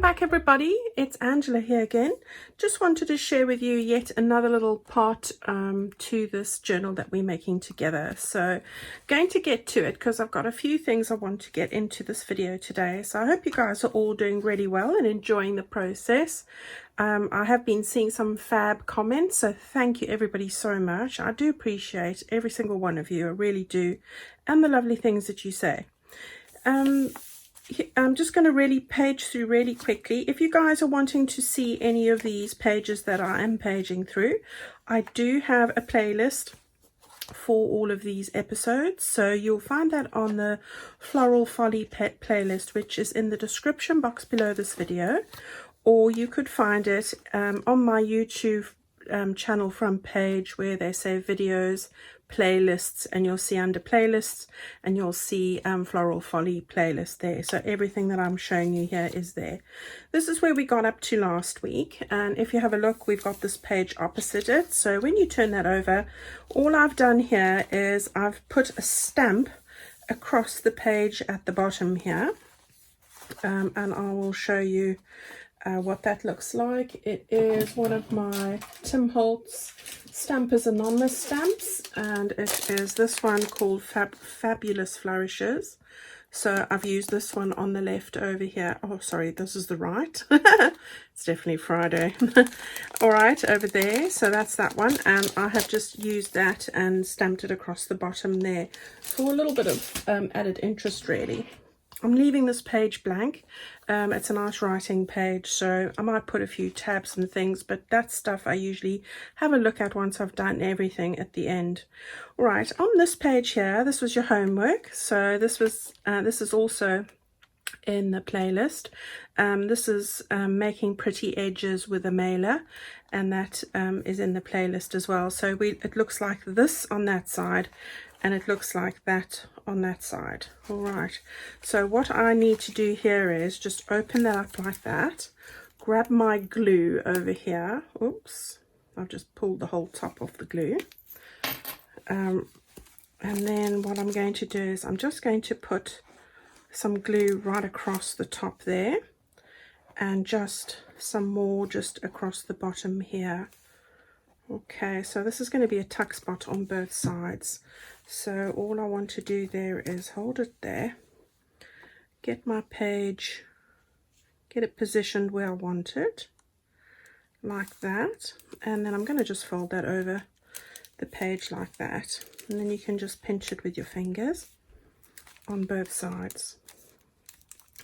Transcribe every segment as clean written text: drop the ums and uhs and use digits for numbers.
back, everybody. It's Angela here again. Just wanted to share with you yet another little part to this journal that we're making together. So going to get to it because I've got a few things I want to get into this video today. So I hope you guys are all doing really well and enjoying the process. I have been seeing some fab comments, so thank you everybody so much. I do appreciate every single one of you, I really do, and the lovely things that you say. I'm just going to really page through really quickly. If you guys are wanting to see any of these pages that I am paging through, I do have a playlist for all of these episodes, so you'll find that on the Floral Folly playlist, which is in the description box below this video, or you could find it on my YouTube channel front page where they say videos, playlists, and you'll see under playlists and you'll see Floral Folly playlist there. So everything that I'm showing you here is there. This is where we got up to last week, and if you have a look, we've got this page opposite it. So when you turn that over, all I've done here is I've put a stamp across the page at the bottom here, and I will show you what that looks like. It is one of my Tim Holtz Stampers Anonymous stamps, and it is this one called Fabulous Flourishes. So I've used this one on the left over here. Oh, sorry, this is the right. It's definitely Friday. All right, over there. So that's that one, and I have just used that and stamped it across the bottom there for a little bit of added interest, really. I'm leaving this page blank. It's a nice writing page, so I might put a few tabs and things, but that stuff I usually have a look at once I've done everything at the end. All right, on this page here, this was your homework. So this is also in the playlist. This is making pretty edges with a mailer, and that is in the playlist as well. So it looks like this on that side, and it looks like that on that side. All right, so what I need to do here is just open that up like that, grab my glue over here. Oops, I've just pulled the whole top off the glue. And then what I'm going to do is I'm just going to put some glue right across the top there, and just some more just across the bottom here. Okay, so this is going to be a tuck spot on both sides. So all I want to do there is hold it there, get my page, get it positioned where I want it, like that, and then I'm going to just fold that over the page like that, and then you can just pinch it with your fingers on both sides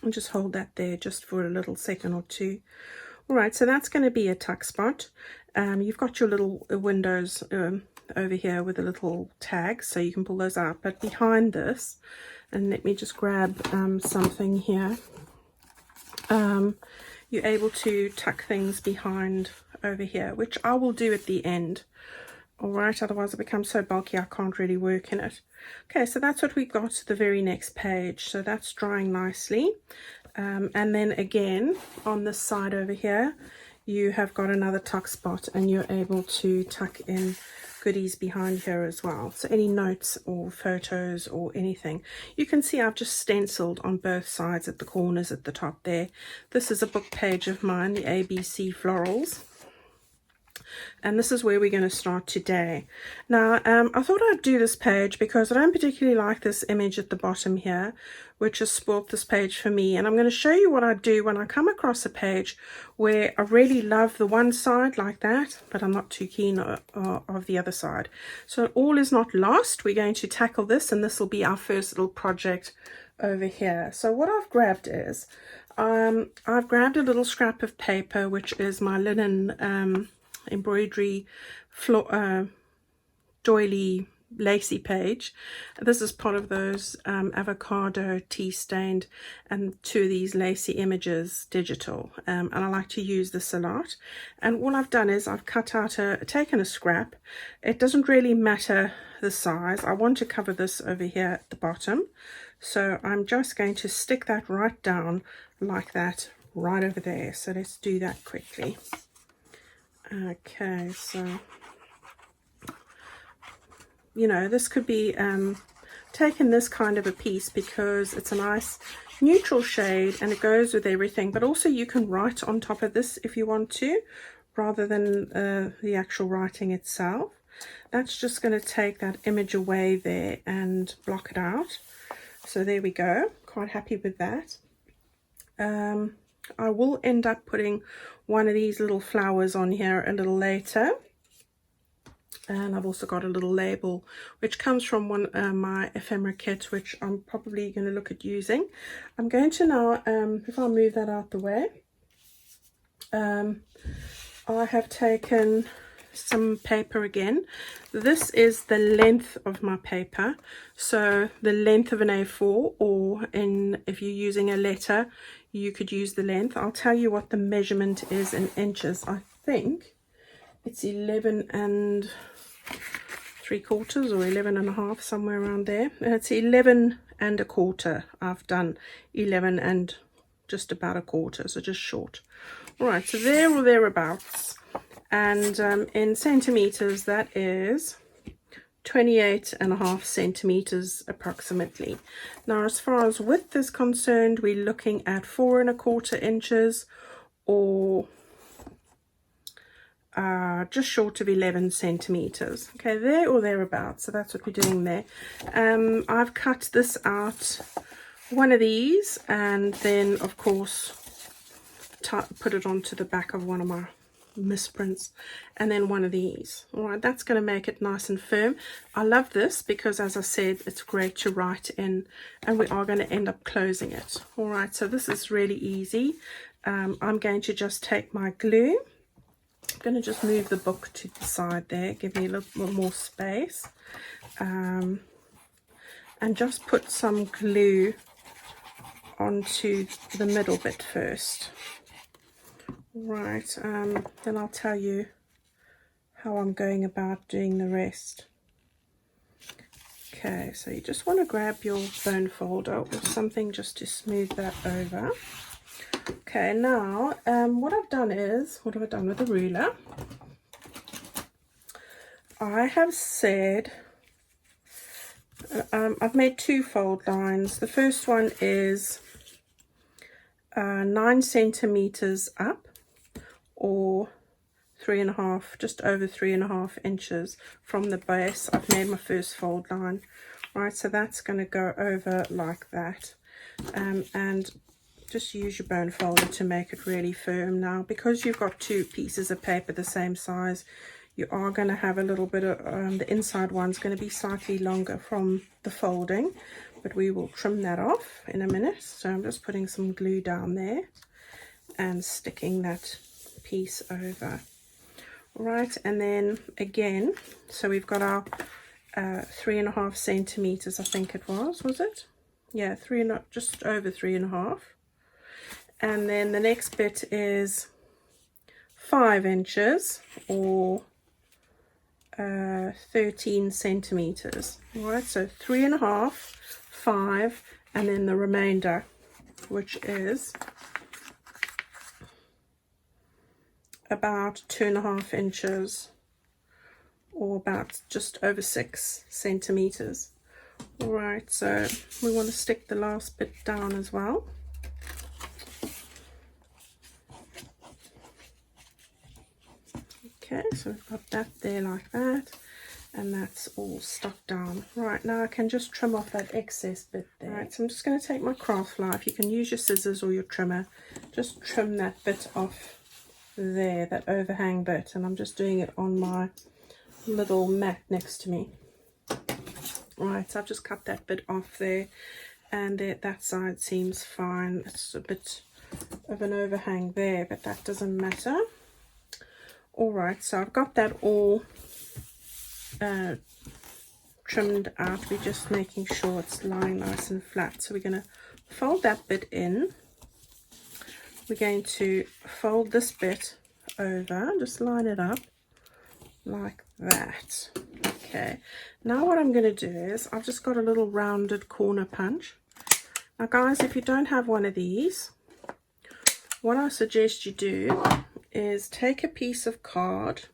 and just hold that there just for a little second or two. All right, so that's going to be a tuck spot. You've got your little windows over here with a little tag, so you can pull those out, but behind this, and let me just grab something here, you're able to tuck things behind over here, which I will do at the end. All right, otherwise it becomes so bulky I can't really work in it. Okay, so that's what we've got to the very next page. So that's drying nicely. And then again, on this side over here, you have got another tuck spot, and you're able to tuck in goodies behind here as well. So any notes or photos or anything. You can see I've just stenciled on both sides at the corners at the top there. This is a book page of mine, the ABC Florals. And this is where we're going to start today. Now, I thought I'd do this page because I don't particularly like this image at the bottom here, which has spoilt this page for me. And I'm going to show you what I do when I come across a page where I really love the one side like that, but I'm not too keen of the other side. So all is not lost. We're going to tackle this, and this will be our first little project over here. So what I've grabbed is, I've grabbed a little scrap of paper, which is my linen embroidery doily lacy page. This is part of those avocado tea stained and two of these lacy images digital, and I like to use this a lot. And all I've done is I've cut out taken a scrap. It doesn't really matter the size. I want to cover this over here at the bottom, so I'm just going to stick that right down like that right over there. So let's do that quickly. Okay, so you know, this could be taken this kind of a piece because it's a nice neutral shade and it goes with everything, but also you can write on top of this if you want to, rather than the actual writing itself. That's just going to take that image away there and block it out. So there we go, quite happy with that. I will end up putting one of these little flowers on here a little later. And I've also got a little label which comes from one my ephemera kit, which I'm probably going to look at using. I'm going to now, if I move that out the way, I have taken some paper again. This is the length of my paper, so the length of an A4, or if you're using a letter, you could use the length. I'll tell you what the measurement is in inches. I think it's 11 3/4 or 11 1/2, somewhere around there. It's 11 1/4. I've done 11 and just about 1/4, so just short. All right, so there or thereabouts. And in centimeters, that is 28.5 centimeters approximately. Now, as far as width is concerned, we're looking at 4 1/4 inches, or just short of 11 centimeters. Okay, there or thereabouts. So that's what we're doing there. I've cut this out, one of these, and then of course put it onto the back of one of my misprints, and then one of these. All right, that's going to make it nice and firm. I love this because, as I said, it's great to write in, and we are going to end up closing it. All right, so this is really easy. I'm going to just take my glue. I'm going to just move the book to the side there, give me a little more space, and just put some glue onto the middle bit first. Right, then I'll tell you how I'm going about doing the rest. Okay, so you just want to grab your bone folder or something just to smooth that over. Okay, now what I've done is, what have I done with the ruler? I have said, I've made 2 fold lines. The first one is 9 centimeters up, or 3 1/2, just over 3 1/2 inches from the base. I've made my first fold line. Right, so that's going to go over like that, and just use your bone folder to make it really firm. Now, because you've got 2 pieces of paper the same size, you are going to have a little bit of the inside one's going to be slightly longer from the folding, but we will trim that off in a minute. So I'm just putting some glue down there and sticking that piece over. Right, and then again, so we've got our 3 1/2 centimeters, I think it was it? Yeah, just over 3 1/2. And then the next bit is 5 inches, or 13 centimeters. All right, so 3 1/2, 5, and then the remainder, which is about 2 1/2 inches, or about just over 6 centimeters. All right, so we want to stick the last bit down as well. Okay, so we've got that there like that, and that's all stuck down. Right, now I can just trim off that excess bit there. Right, so I'm just going to take my craft knife. You can use your scissors or your trimmer. Just trim that bit off there, that overhang bit, and I'm just doing it on my little mat next to me. Right, so I've just cut that bit off there, and that side seems fine. It's a bit of an overhang there, but that doesn't matter. All right, so I've got that all trimmed out. We're just making sure it's lying nice and flat. So we're going to fold that bit in. We're going to fold this bit over, just line it up like that. Okay, now what I'm going to do is, I've just got a little rounded corner punch. Now guys, if you don't have one of these, what I suggest you do is take a piece of card.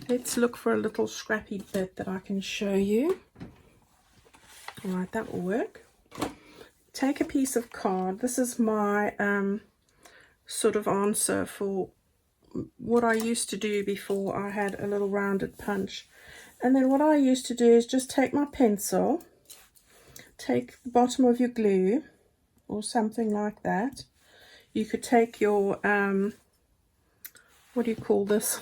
Let's look for a little scrappy bit that I can show you. All right, that will work. Take a piece of card. This is my sort of answer for what I used to do before I had a little rounded punch. And then what I used to do is just take my pencil, take the bottom of your glue or something like that. You could take your what do you call this?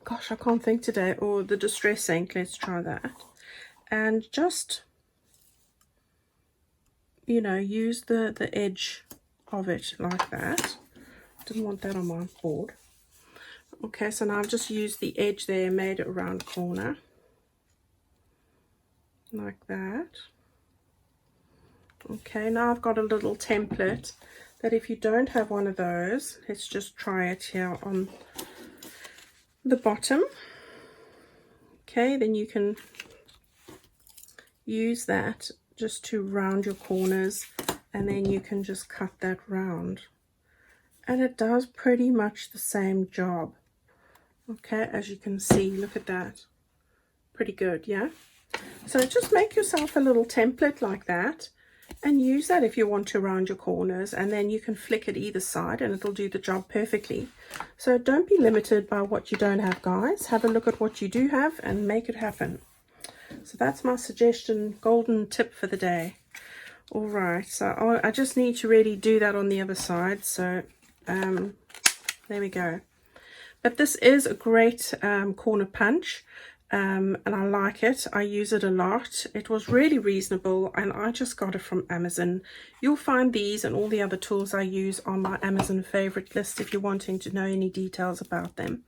Gosh, I can't think today. Or the distress ink. Let's try that. And just, you know, use the edge of it like that. Didn't want that on my board. Okay, so now I've just used the edge there, made it a round corner like that. Okay, now I've got a little template that if you don't have one of those, let's just try it here on the bottom. Okay, then you can use that just to round your corners, and then you can just cut that round, and it does pretty much the same job. Okay, as you can see, look at that, pretty good. Yeah, so just make yourself a little template like that and use that if you want to round your corners, and then you can flick it either side and it'll do the job perfectly. So don't be limited by what you don't have, guys. Have a look at what you do have and make it happen. So that's my suggestion, golden tip for the day. All right, so I just need to really do that on the other side. So there we go. But this is a great corner punch, and I like it. I use it a lot. It was really reasonable, and I just got it from Amazon. You'll find these and all the other tools I use on my Amazon favorite list if you're wanting to know any details about them.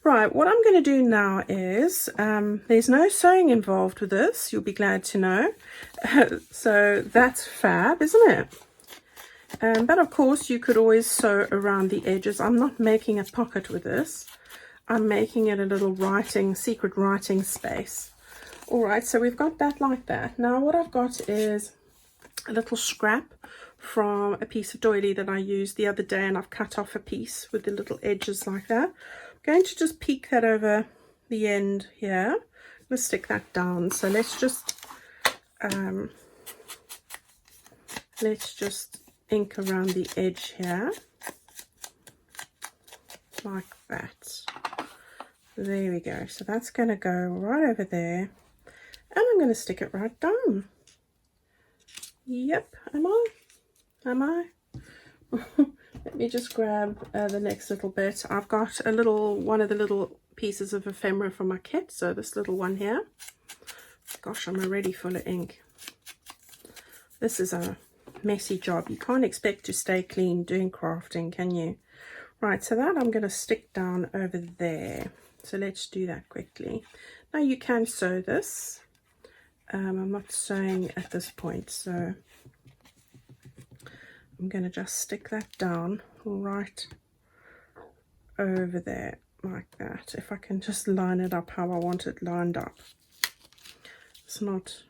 Right, what I'm going to do now is, there's no sewing involved with this, you'll be glad to know. So that's fab, isn't it? But of course you could always sew around the edges. I'm not making a pocket with this. I'm making it a little secret writing space. All right, so we've got that like that. Now what I've got is a little scrap from a piece of doily that I used the other day, and I've cut off a piece with the little edges like that. I'm going to just peek that over the end here. Let's stick that down. So let's just ink around the edge here like that. There we go. So that's going to go right over there, and I'm going to stick it right down. Yep, am I? Let me just grab the next little bit. I've got one of the little pieces of ephemera from my kit, so this little one here. Gosh, I'm already full of ink. This is a messy job. You can't expect to stay clean doing crafting, can you? Right, so that I'm going to stick down over there. So let's do that quickly. Now you can sew this. I'm not sewing at this point, so I'm going to just stick that down right over there like that. If I can just line it up how I want it lined up. It's not,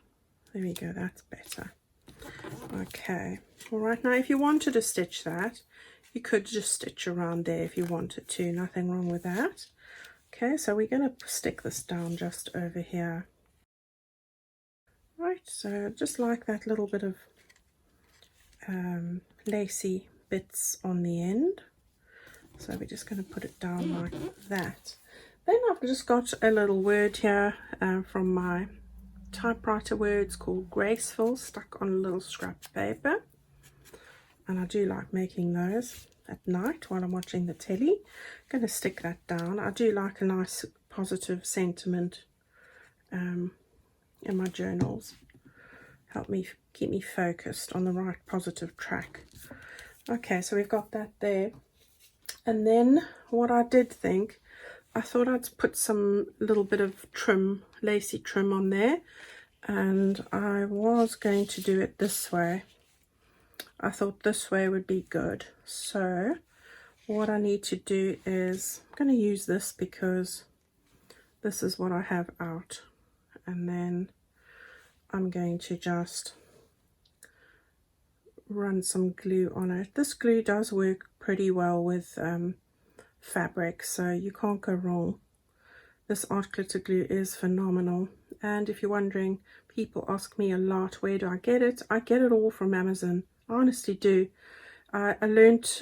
there we go, that's better. Okay, all right, now if you wanted to stitch that, you could just stitch around there if you wanted to, nothing wrong with that. Okay, so we're going to stick this down just over here. Right, so just like that little bit of lacy bits on the end. So we're just going to put it down like that. Then I've just got a little word here from my typewriter words called graceful, stuck on a little scrap of paper. And I do like making those at night while I'm watching the telly. I'm going to stick that down. I do like a nice positive sentiment in my journals. Help me keep me focused on the right positive track. Okay, so we've got that there. And then what I did think, I thought I'd put some little bit of trim, lacy trim on there, and I was going to do it this way. I thought this way would be good. So what I need to do is, I'm going to use this because this is what I have out, and then I'm going to just run some glue on it. This glue does work pretty well with fabric, so you can't go wrong. This art glitter glue is phenomenal, And if you're wondering, people ask me a lot, where do I get it? I get it all from Amazon. I honestly do. I learnt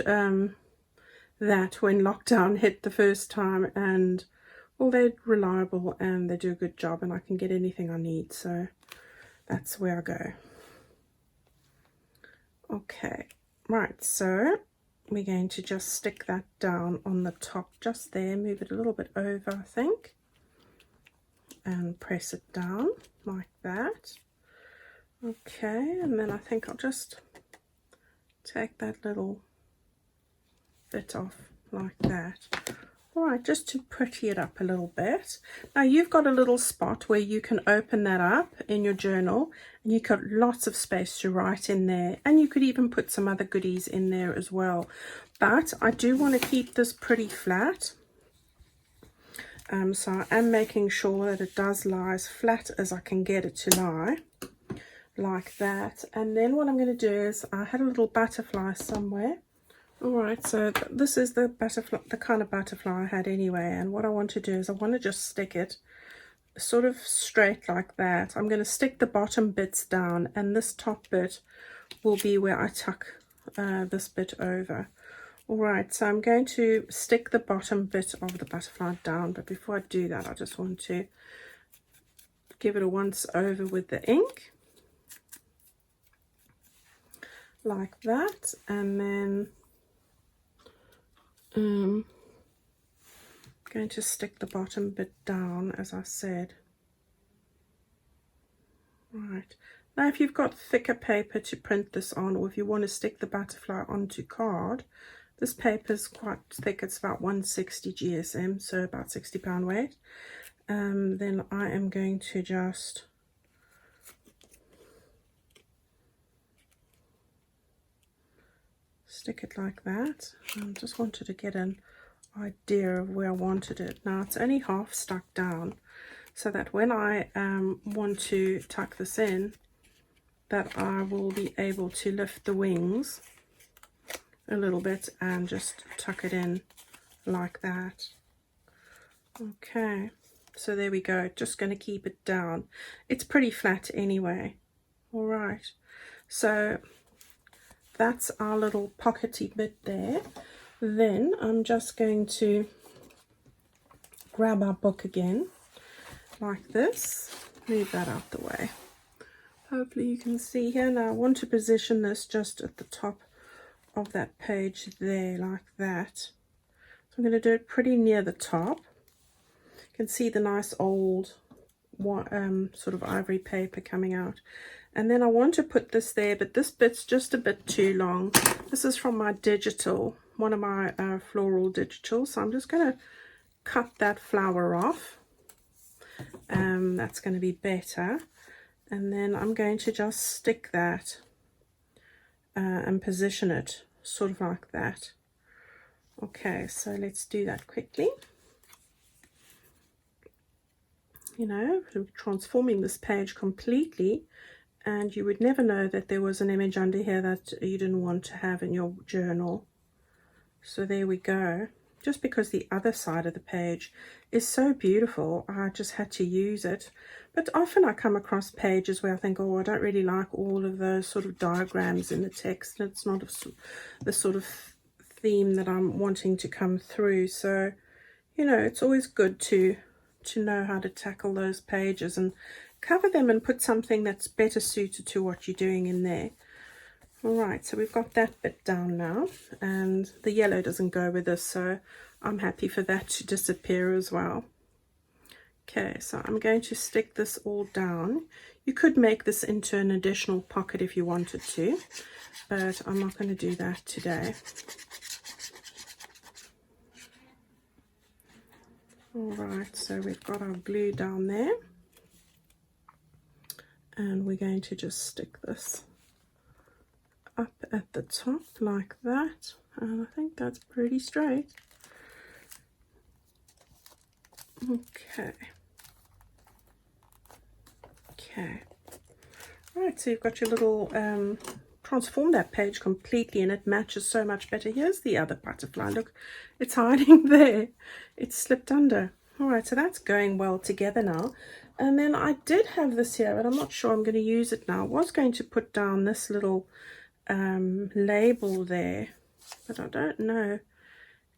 that when lockdown hit the first time, and well, they're reliable and they do a good job, and I can get anything I need, so that's where I go. Okay, right, so we're going to just stick that down on the top just there, move it a little bit over, I think, and press it down like that. Okay, and then I think I'll just take that little bit off like that. All right, just to pretty it up a little bit. Now you've got a little spot where you can open that up in your journal, and you've got lots of space to write in there, and you could even put some other goodies in there as well. But I do want to keep this pretty flat, so I am making sure that it does lie as flat as I can get it to lie, like that. And then what I'm going to do is, I had a little butterfly somewhere. Alright, so this is the butterfly, the kind of butterfly I had anyway, and what I want to do is I want to just stick it sort of straight like that. I'm going to stick the bottom bits down, and this top bit will be where I tuck this bit over. Alright, so I'm going to stick the bottom bit of the butterfly down, but before I do that, I just want to give it a once over with the ink, like that, and then I'm going to stick the bottom bit down, as I said. Right, now if you've got thicker paper to print this on, or if you want to stick the butterfly onto card, this paper is quite thick, it's about 160 GSM, so about 60 pound weight. Then I am going to just stick it like that. I just wanted to get an idea of where I wanted it. Now it's only half stuck down, so that when I want to tuck this in, that I will be able to lift the wings a little bit and just tuck it in like that. Okay, so there we go, just going to keep it down. It's pretty flat anyway. All right, so that's our little pockety bit there. Then I'm just going to grab our book again like this, move that out the way. Hopefully you can see here. Now I want to position this just at the top of that page there, like that. So I'm going to do it pretty near the top. You can see the nice old sort of ivory paper coming out. And then I want to put this there, but this bit's just a bit too long. This is from my digital, one of my floral digitals. So I'm just going to cut that flower off. That's going to be better. And then I'm going to just stick that and position it sort of like that. Okay, so let's do that quickly. You know, transforming this page completely, and you would never know that there was an image under here that you didn't want to have in your journal. So there we go. Just because the other side of the page is so beautiful, I just had to use it. But often I come across pages where I think, oh, I don't really like all of those sort of diagrams in the text, and it's not the sort of theme that I'm wanting to come through. So, you know, it's always good to know how to tackle those pages and cover them and put something that's better suited to what you're doing in there. All right, so we've got that bit down now, and the yellow doesn't go with this, so I'm happy for that to disappear as well. Okay, so I'm going to stick this all down. You could make this into an additional pocket if you wanted to, but I'm not going to do that today. All right, so we've got our glue down there, and we're going to just stick this up at the top like that, and I think that's pretty straight. Okay. Right, so you've got your little transform that page completely, and it matches so much better. Here's the other butterfly. Look, it's hiding there. It's slipped under. All right, so that's going well together now. And then I did have this here, but I'm not sure I'm going to use it now. I was going to put down this little label there, but I don't know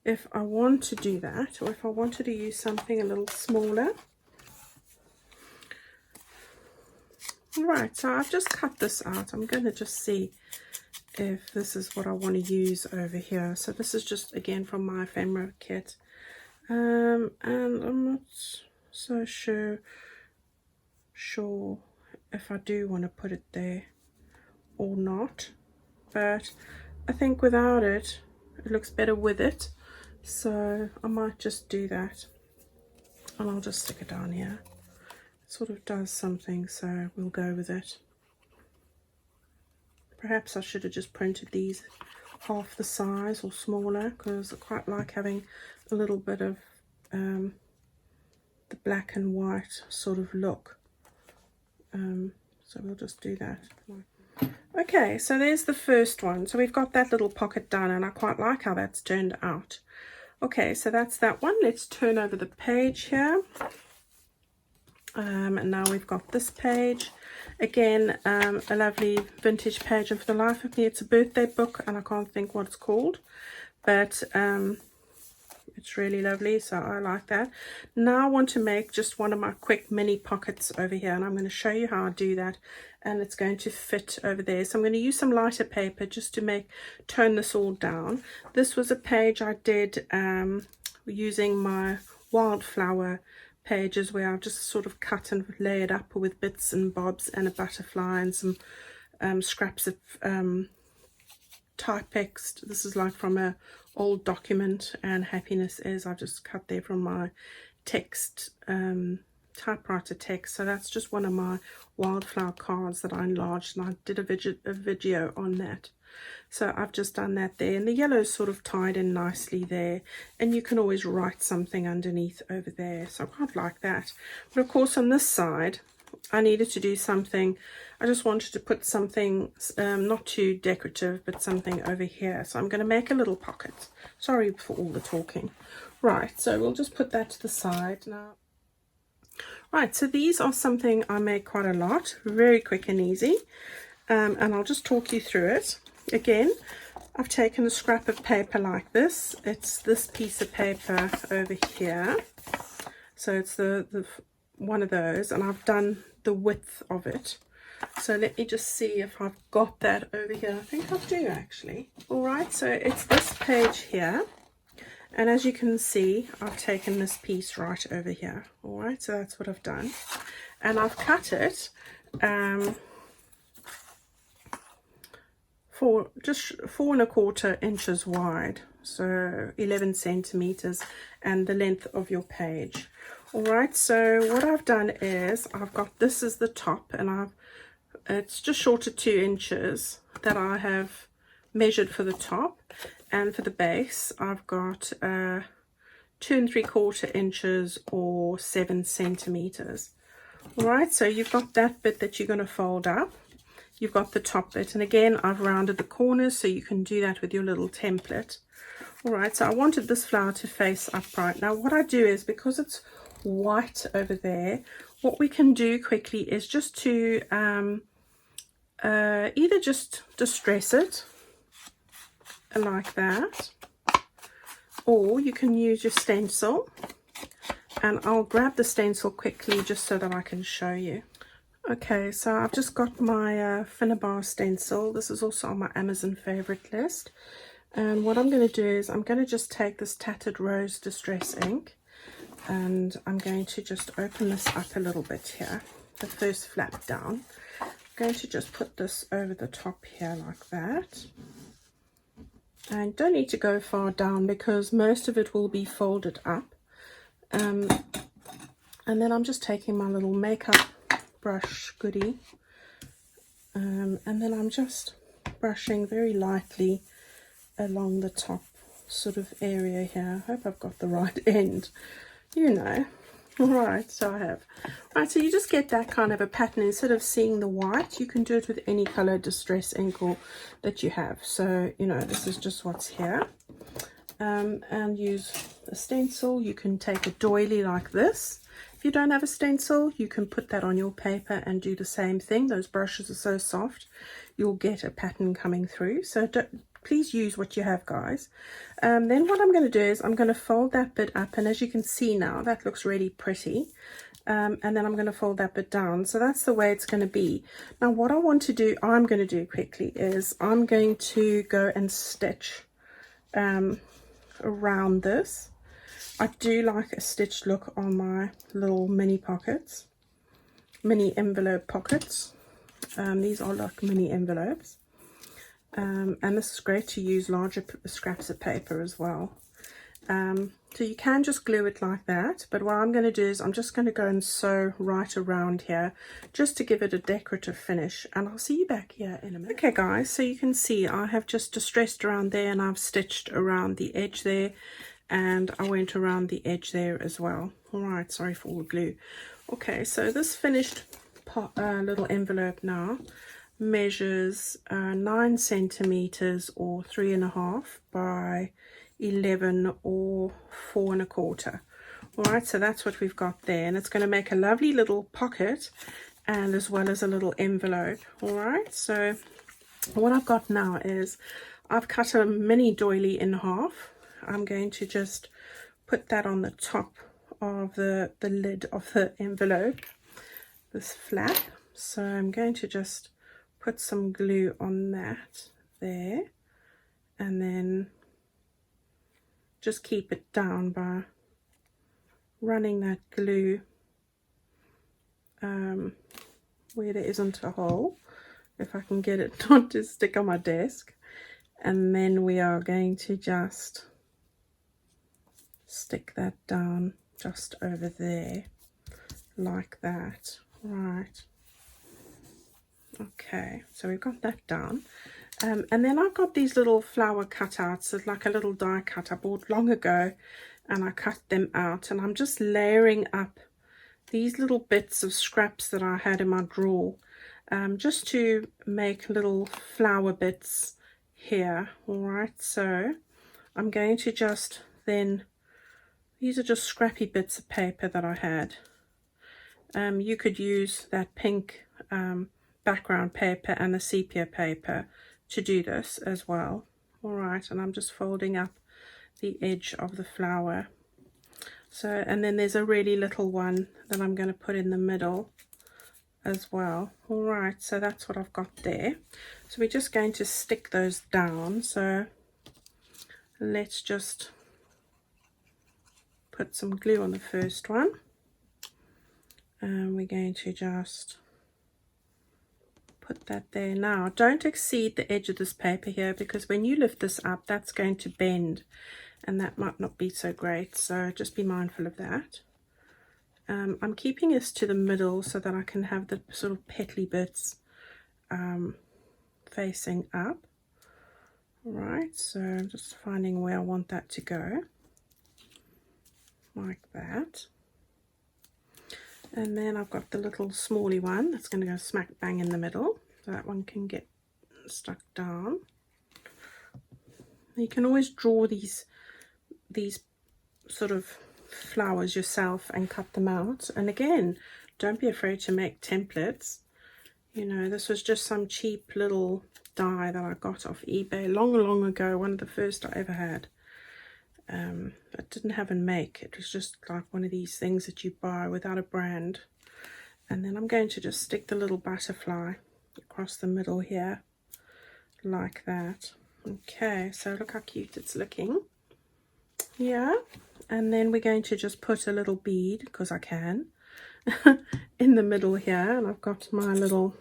if I want to do that or if I wanted to use something a little smaller. Right, so I've just cut this out. I'm going to just see if this is what I want to use over here. So this is just again from my ephemera kit, and I'm not so sure if I do want to put it there or not, but I think without it, it looks better with it, so I might just do that, and I'll just stick it down here. It sort of does something, so we'll go with it. Perhaps I should have just printed these half the size or smaller, because I quite like having a little bit of the black and white sort of look. So we'll just do that. Okay, so there's the first one. So we've got that little pocket done, and I quite like how that's turned out. Okay, so that's that one. Let's turn over the page here. And now we've got this page. Again, a lovely vintage page, and for the life of me, it's a birthday book, and I can't think what it's called. But it's really lovely, so I like that. Now I want to make just one of my quick mini pockets over here, and I'm going to show you how I do that, and it's going to fit over there. So I'm going to use some lighter paper just to tone this all down. This was a page I did using my wildflower pages, where I've just sort of cut and layered up with bits and bobs and a butterfly and some scraps of typetext. This is like from a old document, and happiness is, I've just cut there from my text, typewriter text. So that's just one of my wildflower cards that I enlarged, and I did a video on that. So I've just done that there, and the yellow is sort of tied in nicely there, and you can always write something underneath over there, so I quite like that. But of course on this side I needed to do something. I just wanted to put something not too decorative, but something over here. So I'm going to make a little pocket. Sorry for all the talking. Right, so we'll just put that to the side now. Right, so these are something I make quite a lot, very quick and easy, and I'll just talk you through it. Again, I've taken a scrap of paper like this. It's this piece of paper over here. So it's the one of those, and I've done the width of it. So let me just see if I've got that over here. I think I do actually. All right, so it's this page here, and as you can see, I've taken this piece right over here. All right, so that's what I've done, and I've cut it for just 4 1/4 inches wide, so 11 centimeters, and the length of your page. All right, so what I've done is I've got, this is the top, and it's just short of 2 inches that I have measured for the top, and for the base I've got 2 3/4 inches or 7 centimeters. All right, so you've got that bit that you're going to fold up. You've got the top bit, and again I've rounded the corners, so you can do that with your little template. All right, so I wanted this flower to face upright. Now what I do is, because it's white over there, what we can do quickly is just to either just distress it like that, or you can use your stencil, and I'll grab the stencil quickly just so that I can show you. Okay, so I've just got my Finnabar stencil. This is also on my Amazon favorite list, and what I'm going to do is I'm going to just take this Tattered Rose Distress ink, and I'm going to just open this up a little bit here, the first flap down. I'm going to just put this over the top here like that, and don't need to go far down because most of it will be folded up. And then I'm just taking my little makeup brush goodie, and then I'm just brushing very lightly along the top sort of area here. I hope I've got the right end, you know. Right, so I have. Right, so you just get that kind of a pattern. Instead of seeing the white, you can do it with any color distress ink that you have. So, you know, this is just what's here. And use a stencil. You can take a doily like this If you don't have a stencil, you can put that on your paper and do the same thing. Those brushes are so soft, you'll get a pattern coming through. So please use what you have, guys. Then what I'm going to do is I'm going to fold that bit up, and as you can see now, that looks really pretty. And then I'm going to fold that bit down. So that's the way it's going to be. Now what I'm going to do quickly is I'm going to go and stitch around this. I do like a stitched look on my little mini pockets, mini envelope pockets. These are like mini envelopes. And this is great to use larger scraps of paper as well. So you can just glue it like that, but what I'm going to do is I'm just going to go and sew right around here just to give it a decorative finish, and I'll see you back here in a minute. Okay guys, so you can see I have just distressed around there, and I've stitched around the edge there, and I went around the edge there as well. Alright, sorry for all the glue. Okay, so this finished little envelope now measures 9 centimeters or 3.5 by 11 or 4 1/4. Alright, so that's what we've got there, and it's going to make a lovely little pocket and as well as a little envelope. Alright, so what I've got now is I've cut a mini doily in half. I'm going to just put that on the top of the lid of the envelope, this flap. So I'm going to just put some glue on that there, and then just keep it down by running that glue where there isn't a hole, if I can get it not to stick on my desk. And then we are going to just stick that down just over there like that. Right, okay, so we've got that down. And then I've got these little flower cutouts. It's like a little die cut I bought long ago, and I cut them out, and I'm just layering up these little bits of scraps that I had in my drawer, just to make little flower bits here. Alright, so I'm going to just then, these are just scrappy bits of paper that I had. You could use that pink background paper and the sepia paper to do this as well. Alright, and I'm just folding up the edge of the flower. So, and then there's a really little one that I'm going to put in the middle as well. Alright, so that's what I've got there. So we're just going to stick those down. So let's just put some glue on the first one, and we're going to just put that there. Now don't exceed the edge of this paper here, because when you lift this up, that's going to bend, and that might not be so great, so just be mindful of that. I'm keeping this to the middle so that I can have the sort of petally bits facing up. Right, so I'm just finding where I want that to go, like that. And then I've got the little smally one that's going to go smack bang in the middle, so that one can get stuck down. You can always draw these sort of flowers yourself and cut them out. And again, don't be afraid to make templates. You know, this was just some cheap little die that I got off eBay long ago, one of the first I ever had. It didn't have a make, it was just like one of these things that you buy without a brand. And then I'm going to just stick the little butterfly across the middle here like that. Okay, so look how cute it's looking. Yeah, and then we're going to just put a little bead, because I can, in the middle here, and I've got my little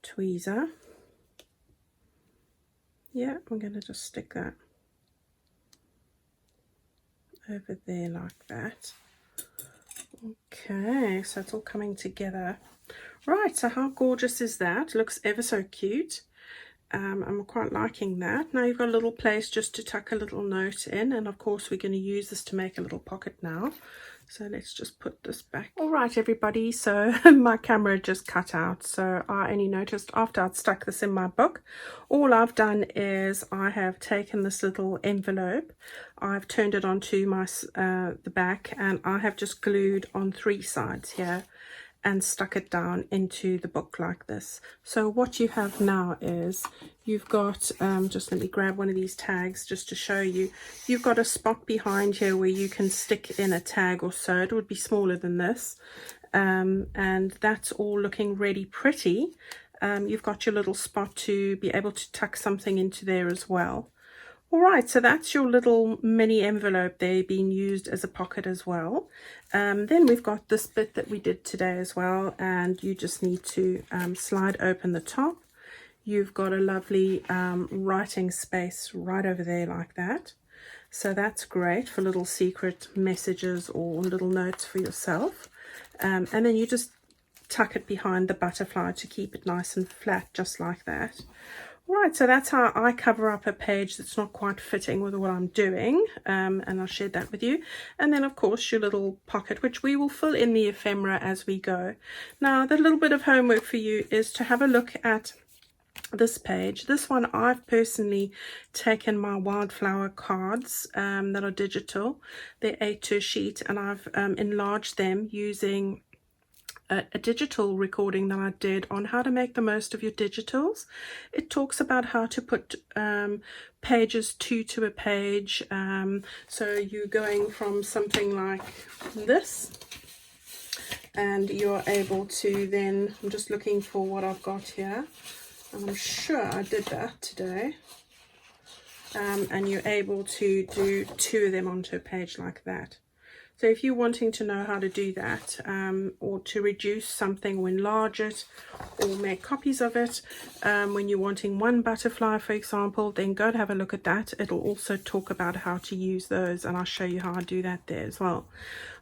tweezer. Yeah, I'm going to just stick that over there like that. Okay, so it's all coming together. Right, so how gorgeous is that? Looks ever so cute. I'm quite liking that. Now you've got a little place just to tuck a little note in, and of course we're going to use this to make a little pocket now. So let's just put this back. All right, everybody, so my camera just cut out. So I only noticed after I'd stuck this in my book, all I've done is I have taken this little envelope, I've turned it onto my the back, and I have just glued on 3 sides here and stuck it down into the book like this. So what you have now is you've got, just let me grab one of these tags just to show you, you've got a spot behind here where you can stick in a tag or so. It would be smaller than this, and that's all looking really pretty. You've got your little spot to be able to tuck something into there as well. All right, so that's your little mini envelope there being used as a pocket as well. Then we've got this bit that we did today as well, and you just need to slide open the top. You've got a lovely writing space right over there like that. So that's great for little secret messages or little notes for yourself. And then you just tuck it behind the butterfly to keep it nice and flat, just like that. Right, so that's how I cover up a page that's not quite fitting with what I'm doing, and I'll share that with you. And then, of course, your little pocket, which we will fill in the ephemera as we go. Now, the little bit of homework for you is to have a look at this page. This one, I've personally taken my wildflower cards that are digital. They're A2 sheet, and I've enlarged them using a digital recording that I did on how to make the most of your digitals. It talks about how to put pages to a page. So you're going from something like this, and you're able to then, I'm just looking for what I've got here, and I'm sure I did that today. And you're able to do 2 of them onto a page like that. So if you're wanting to know how to do that, or to reduce something or enlarge it or make copies of it, when you're wanting one butterfly, for example, then go and have a look at that. It'll also talk about how to use those, and I'll show you how I do that there as well.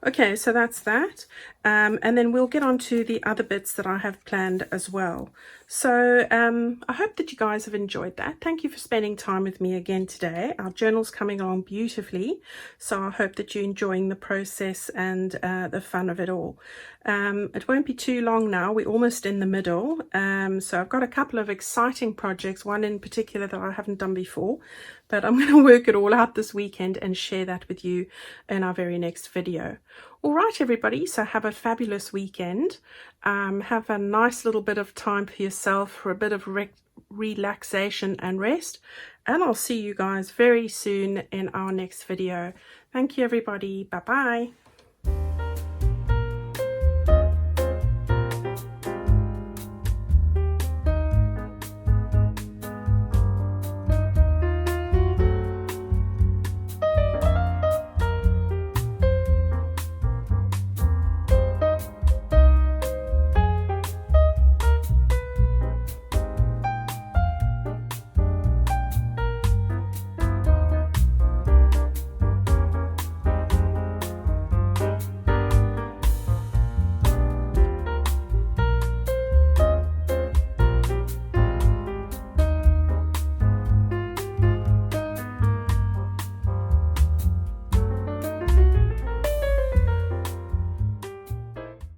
Okay, so that's that. And then we'll get on to the other bits that I have planned as well. So I hope that you guys have enjoyed that. Thank you for spending time with me again today. Our journal's coming along beautifully, so I hope that you're enjoying the process and the fun of it all. It won't be too long now. We're almost in the middle. So I've got a couple of exciting projects, one in particular that I haven't done before, but I'm going to work it all out this weekend and share that with you in our very next video. All right, everybody, so have a fabulous weekend. Have a nice little bit of time for yourself, for a bit of relaxation and rest, and I'll see you guys very soon in our next video. Thank you, everybody. Bye bye.